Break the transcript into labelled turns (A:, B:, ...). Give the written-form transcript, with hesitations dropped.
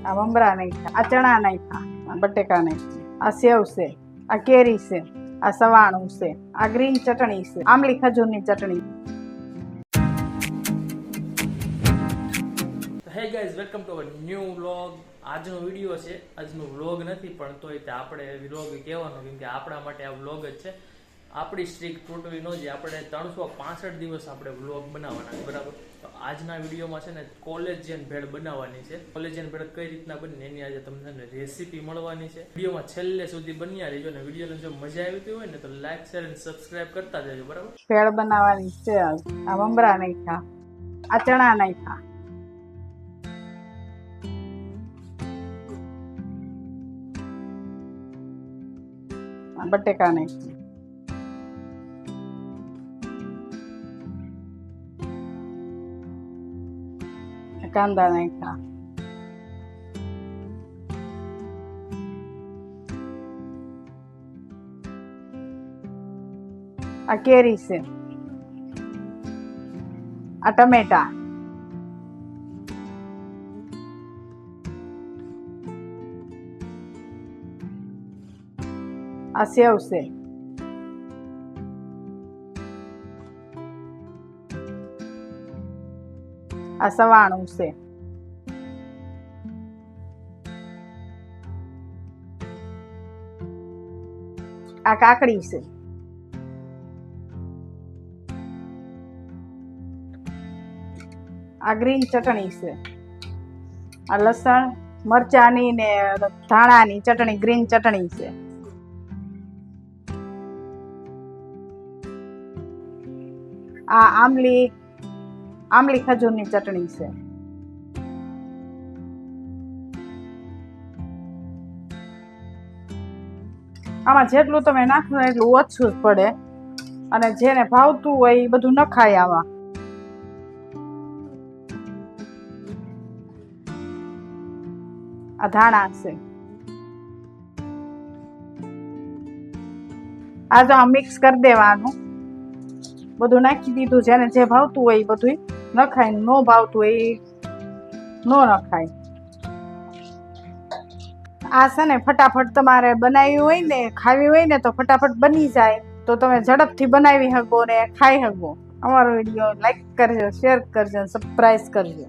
A: આ મમરા નાખ્યા, આ ચણા નાખ્યા, આ બટેકા નાખ્યા, આ સેવ છે, આ કેરી છે, આ સવાણું છે, આ ગ્રીન ચટણી છે, આમલી ખજૂરની ચટણી.
B: Hey guys, welcome to our new vlog. આજનો વિડીયો છે, આજનો વ્લોગ નથી પણ તોય તે આપણે વ્લોગ કહેવાનો, કેમ કે આપણા માટે આ વ્લોગ જ છે. આપણી સ્ટ્રીક તૂટવી ન જોઈએ. આપણે 365 દિવસ આપણે વ્લોગ બનાવવાના, બરાબર? તો આજના વિડીયોમાં છે ને કોલેજિયન ભેળ બનાવવાની છે. કોલેજિયન ભેળ કઈ રીતના બને એની આજે તમને રેસીપી મળવાની છે. વિડીયોમાં છેલ્લે સુધી બન્યા રહેજો ને વિડીયોને જો મજા આવી હોય ને તો લાઈક, શેર અને સબસ્ક્રાઇબ કરતા જજો, બરાબર?
A: ભેળ બનાવવાની છે. આ મમરા નાખ્યા, આ ચણા નાખ્યા, બટેકા નાખ્યા, કાંદા નાખ્યા, આ કેરી છે, આ ટમેટા, આ સેવ છે, આ સવાણું છે, આ કાકડી છે, આ ગ્રીન ચટણી છે, આ લસણ મરચાની ને ધાણાની ચટણી, ગ્રીન ચટણી છે, આ આમલી ખજૂરની ચટણી છે, આમાં જેટલું તમે નાખો એટલું ઓછું જ પડે, અને જેને ભાવતું હોય એ બધું નખાય. આમાં આ ધાણા છે. આ જો મિક્સ કરી દેવાનું, બધું નાખી દીધું. જેને જે ભાવતું હોય એ બધું નખાય, ન ભાવતું હોય એ ન નખાય. આ છે ને ફટાફટ તમારે બનાવી હોય ને, ખાવી હોય ને તો ફટાફટ બની જાય, તો તમે ઝડપથી બનાવી શકો ને ખાઈ શકો. અમારો વિડીયો લાઈક કરજો, શેર કરજો, સબસ્ક્રાઇબ કરજો.